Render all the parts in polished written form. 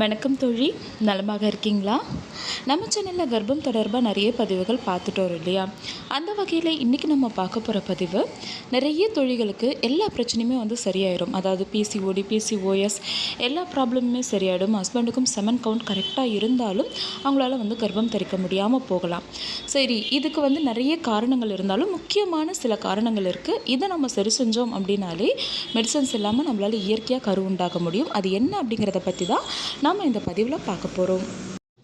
வணக்கம் தோழி, நலமாக இருக்கீங்களா? நம்ம சேனலில் கர்ப்பம் தொடர்பாக நிறைய பதிவுகள் பார்த்துட்டு வரோம் இல்லையா? அந்த வகையில் இன்றைக்கி நம்ம பார்க்க போகிற பதிவு, நிறைய தொழில்களுக்கு எல்லா பிரச்சனையுமே சரியாயிடும். அதாவது பிசிஓடி, பிசிஓஎஸ் எல்லா ப்ராப்ளமுமே சரியாயிடும். ஹஸ்பண்டுக்கும் செமன் கவுண்ட் கரெக்டாக இருந்தாலும் அவங்களால கர்ப்பம் தரிக்க முடியாமல் போகலாம். சரி, இதுக்கு நிறைய காரணங்கள் இருந்தாலும் முக்கியமான சில காரணங்கள் இருக்குது. இதை நம்ம சரி செஞ்சோம் அப்படின்னாலே மெடிசன்ஸ் இல்லாமல் நம்மளால் இயற்கையாக கரு உண்டாக முடியும். அது என்ன அப்படிங்கிறத பற்றி தான் நாம் இந்த பதிவில் பார்க்க போகிறோம்.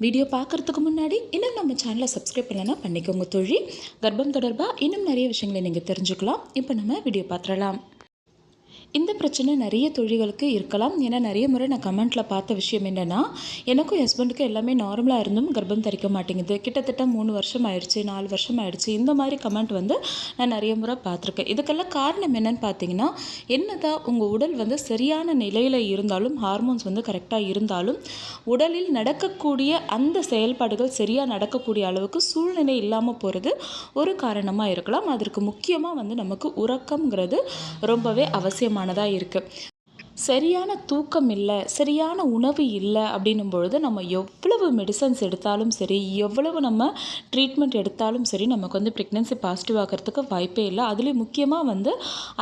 வீடியோ பார்க்குறதுக்கு முன்னாடி இன்னும் நம்ம சேனலை சப்ஸ்கிரைப் பண்ணலைன்னா பண்ணிக்கோங்க தோழி. கர்ப்பம் தொடர்பாக இன்னும் நிறைய விஷயங்களை நீங்கள் தெரிஞ்சுக்கலாம். இப்போ நம்ம வீடியோ பார்த்துடலாம். இந்த பிரச்சனை நிறைய தொழில்களுக்கு இருக்கலாம். ஏன்னா நிறைய முறை நான் கமெண்ட்டில் பார்த்த விஷயம் என்னென்னா, எனக்கும் ஹஸ்பண்டுக்கும் எல்லாமே நார்மலாக இருந்தும் கர்ப்பம் தரிக்க மாட்டேங்குது, கிட்டத்தட்ட 3 வருஷம் ஆயிடுச்சு, 4 வருஷம் ஆயிடுச்சு, இந்த மாதிரி கமெண்ட் நான் நிறைய முறை பார்த்துருக்கேன். இதுக்கெல்லாம் காரணம் என்னென்னு பார்த்தீங்கன்னா, என்னதான் உங்கள் உடல் சரியான நிலையில் இருந்தாலும், ஹார்மோன்ஸ் கரெக்டாக இருந்தாலும், உடலில் நடக்கக்கூடிய அந்த செயல்பாடுகள் சரியாக நடக்கக்கூடிய அளவுக்கு சூழ்நிலை இல்லாமல் போகிறது ஒரு காரணமாக இருக்கலாம். அதற்கு முக்கியமாக நமக்கு உறக்கம்ங்கிறது ரொம்பவே அவசியமானதாக இருக்குது. சரியான தூக்கம் இல்லை, சரியான உணவு இல்லை அப்படின்னும் பொழுது நம்ம எவ்வளவு மெடிசன்ஸ் எடுத்தாலும் சரி, எவ்வளவு நம்ம ட்ரீட்மெண்ட் எடுத்தாலும் சரி, நமக்கு ப்ரெக்னென்சி பாசிட்டிவ் ஆகிறதுக்கு வாய்ப்பே இல்லை. அதுலேயும் முக்கியமாக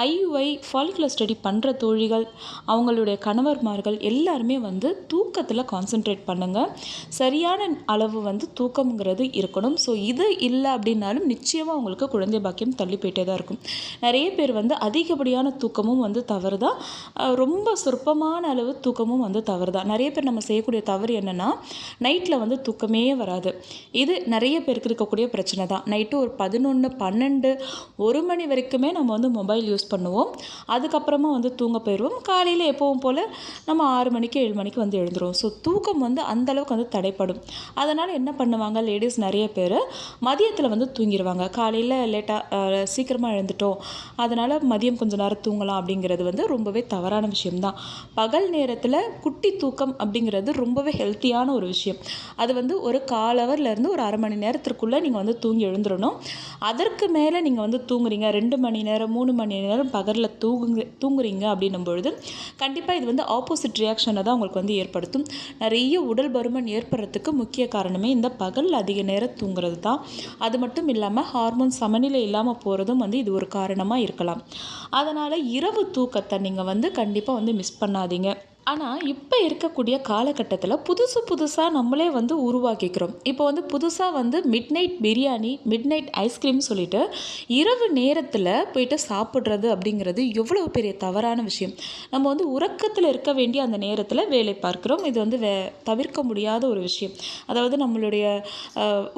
ஐயுஐ ஃபாலிகுலர் ஸ்டடி பண்ணுற தோழிகள், அவங்களுடைய கணவர்மார்கள் எல்லாருமே தூக்கத்தில் கான்சென்ட்ரேட் பண்ணுங்கள். சரியான அளவு தூக்கம்ங்கிறது இருக்கணும். ஸோ இது இல்லை அப்படின்னாலும் நிச்சயமாக உங்களுக்கு குழந்தை பாக்கியம் தள்ளி போயிட்டே தான் இருக்கும். நிறைய பேர் அதிகப்படியான தூக்கமும் தவறு தான், ரொம்ப சொற்பமான அளவு தூக்கமும் தவறு தான். நிறைய பேர் நம்ம செய்யக்கூடிய தவறு என்னென்னா, நைட்டில் தூக்கமே வராது. இது நிறைய பேருக்கு இருக்கக்கூடிய பிரச்சனை தான். நைட்டு ஒரு 11, 12, 1 மணி வரைக்குமே நம்ம மொபைல் யூஸ் பண்ணுவோம். அதுக்கப்புறமா தூங்க போயிடுவோம். காலையில் எப்பவும் போல் நம்ம 6 மணிக்கு 7 மணிக்கு எழுந்துருவோம். ஸோ தூக்கம் அந்தளவுக்கு தடைப்படும். அதனால் என்ன பண்ணுவாங்க, லேடிஸ் நிறைய பேர் மதியத்தில் தூங்கிடுவாங்க. காலையில் லேட்டாக சீக்கிரமாக எழுந்துட்டோம், அதனால் மதியம் கொஞ்சம் நேரம் தூங்கலாம் அப்படிங்கிறது ரொம்பவே தவறான விஷயம் தான். பகல் நேரத்தில் குட்டி தூக்கம் அப்படிங்கிறது ரொம்பவே ஹெல்த்தியான ஒரு விஷயம். அது ஒரு 1/4 ஹவர்லேருந்து ஒரு அரை மணி நேரத்திற்குள்ளே நீங்கள் தூங்கி எழுந்துடணும். அதற்கு மேலே நீங்கள் தூங்குறீங்க, 2 மணி நேரம் 3 மணி நேரம் பகலில் தூங்குறீங்க அப்படின்னும் பொழுது கண்டிப்பாக இது ஆப்போசிட் ரியாக்ஷனை தான் உங்களுக்கு ஏற்படுத்தும். நிறைய உடல் பருமன் ஏற்படுறதுக்கு முக்கிய காரணமே இந்த பகல் அதிக நேரம் தூங்குறது தான். அது மட்டும் இல்லாமல் ஹார்மோன் சமநிலை இல்லாமல் போகிறதும் இது ஒரு காரணமாக இருக்கலாம். அதனால் இரவு தூக்கத்தை நீங்கள் கண்டிப்பாக மிஸ் பண்ணாதீங்க. ஆனால் இப்போ இருக்கக்கூடிய காலகட்டத்தில் புதுசாக நம்மளே உருவாக்கிக்கிறோம். இப்போ புதுசாக mid night biryani, mid night ice cream சொல்லிட்டு இரவு நேரத்தில் போயிட்டு சாப்பிட்றது அப்படிங்கிறது எவ்வளோ பெரிய தவறான விஷயம். நம்ம உறக்கத்தில் இருக்க வேண்டிய அந்த நேரத்தில் வேலை பார்க்குறோம். இது தவிர்க்க முடியாத ஒரு விஷயம். அதாவது நம்மளுடைய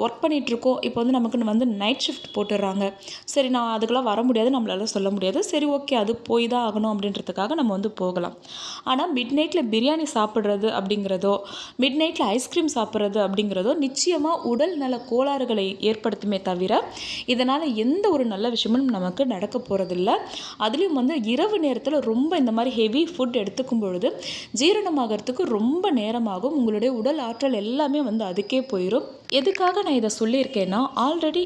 ஒர்க் பண்ணிகிட்ருக்கோம், இப்போ நமக்கு நைட் ஷிஃப்ட் போட்டுடுறாங்க. சரி, நான் அதுக்கெல்லாம் வர முடியாது, நம்மளால சொல்ல முடியாது, சரி ஓகே அது போய் தான் ஆகணும் அப்படின்றதுக்காக நம்ம போகலாம். ஆனால் மிட் நைட்டில் பிரியாணி சாப்பிட்றது அப்படிங்கிறதோ, மிட் நைட்டில் ஐஸ்கிரீம் சாப்பிட்றது அப்படிங்கிறதோ நிச்சயமாக உடல் நல கோளாறுகளை ஏற்படுத்துமே தவிர இதனால் எந்த ஒரு நல்ல விஷயமும் நமக்கு நடக்க போகிறதில்ல. அதுலேயும் இரவு நேரத்தில் ரொம்ப இந்த மாதிரி ஹெவி ஃபுட் எடுத்துக்கும் பொழுது ஜீரணமாகறதுக்கு ரொம்ப நேரமாகும். உங்களுடைய உடல் ஆற்றல் எல்லாமே அதுக்கே போயிடும். எதுக்காக நான் இதை சொல்லியிருக்கேன்னா, ஆல்ரெடி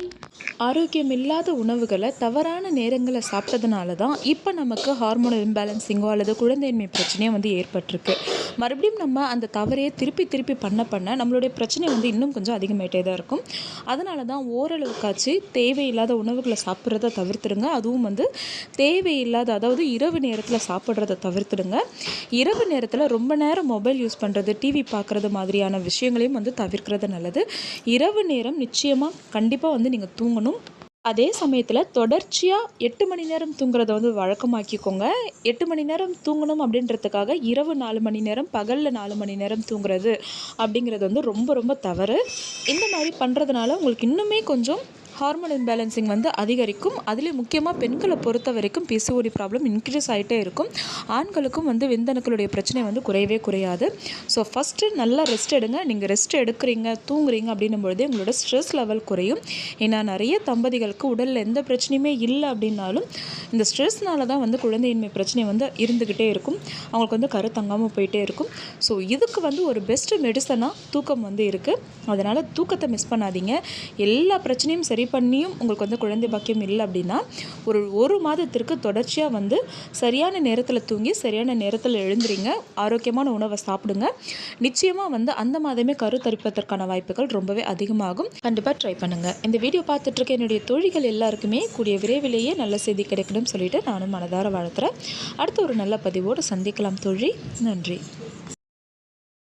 ஆரோக்கியம் இல்லாத உணவுகளை தவறான நேரங்களை சாப்பிட்டதுனால தான் இப்போ நமக்கு ஹார்மோனல் இம்பேலன்சிங்கோ அல்லது குழந்தையின்மை பிரச்சனையோ ஏற்பட்டிருக்கு. மறுபடியும் நம்ம அந்த தவறையை திருப்பி பண்ண நம்மளுடைய பிரச்சனை இன்னும் கொஞ்சம் அதிகமாகிட்டே தான் இருக்கும். அதனால தான் ஓரளவுக்காச்சு தேவையில்லாத உணவுகளை சாப்பிட்றத தவிர்த்துடுங்க. அதுவும் தேவையில்லாத, அதாவது இரவு நேரத்தில் சாப்பிட்றத தவிர்த்துடுங்க. இரவு நேரத்தில் ரொம்ப நேரம் மொபைல் யூஸ் பண்ணுறது, டிவி பார்க்குறது மாதிரியான விஷயங்களையும் தவிர்க்கிறது நல்லது. இரவு நேரம் நிச்சயமாக கண்டிப்பாக நீங்கள் தூங்கணும். அதே சமயத்தில் தொடர்ச்சியாக 8 மணி நேரம் தூங்குறத வழக்கமாக்கிக்கோங்க. 8 மணி நேரம் தூங்கணும் அப்படின்றதுக்காக இரவு 4 மணி நேரம், பகலில் 4 மணி நேரம் தூங்குறது அப்படிங்கிறது ரொம்ப ரொம்ப தவறு. இந்த மாதிரி பண்ணுறதுனால உங்களுக்கு இன்னுமே கொஞ்சம் ஹார்மோன் இம்பேலன்சிங் அதிகரிக்கும். அதுலேயும் முக்கியமாக பெண்களை பொறுத்த வரைக்கும் பிசிஓடி ப்ராப்ளம் இன்க்ரீஸ் ஆகிட்டே இருக்கும். ஆண்களுக்கும் விந்தணுக்களுடைய பிரச்சனை குறையவே குறையாது. ஸோ ஃபஸ்ட்டு நல்லா ரெஸ்ட் எடுங்க. நீங்கள் ரெஸ்ட் எடுக்கிறீங்க, தூங்குறீங்க அப்படின்னும் பொழுதே உங்களோட ஸ்ட்ரெஸ் லெவல் குறையும். ஏன்னா நிறைய தம்பதிகளுக்கு உடலில் எந்த பிரச்சனையுமே இல்லை அப்படின்னாலும் இந்த ஸ்ட்ரெஸ்னால தான் வந்து குழந்தையின்மை பிரச்சனை வந்து இருந்துக்கிட்டே இருக்கும். அவங்களுக்கு வந்து கரு தங்காமல் போயிட்டே இருக்கும். ஸோ இதுக்கு வந்து ஒரு பெஸ்ட்டு மெடிசனாக தூக்கம் வந்து இருக்குது. அதனால் தூக்கத்தை மிஸ் பண்ணாதீங்க. எல்லா பிரச்சனையும் சரி பண்ணியும் உங்களுக்கு வந்து குழந்தை பாக்கியம் இல்லை அப்படின்னா ஒரு மாதத்திற்கு தொடர்ச்சியாக வந்து சரியான நேரத்தில் தூங்கி சரியான நேரத்தில் எழுந்துறீங்க. ஆரோக்கியமான உணவை சாப்பிடுங்க. நிச்சயமாக வந்து அந்த மாதமே கருத்தரிப்பதற்கான வாய்ப்புகள் ரொம்பவே அதிகமாகும். கண்டிப்பாக ட்ரை பண்ணுங்கள். இந்த வீடியோ பார்த்துட்ருக்க என்னுடைய தோழிகள் எல்லாருக்குமே கூடிய விரைவிலேயே நல்ல செய்தி கிடைக்கணும்னு சொல்லிட்டு நானும் மனதார வாழ்த்துறேன். அடுத்த ஒரு நல்ல பதிவோடு சந்திக்கலாம் தோழி. நன்றி.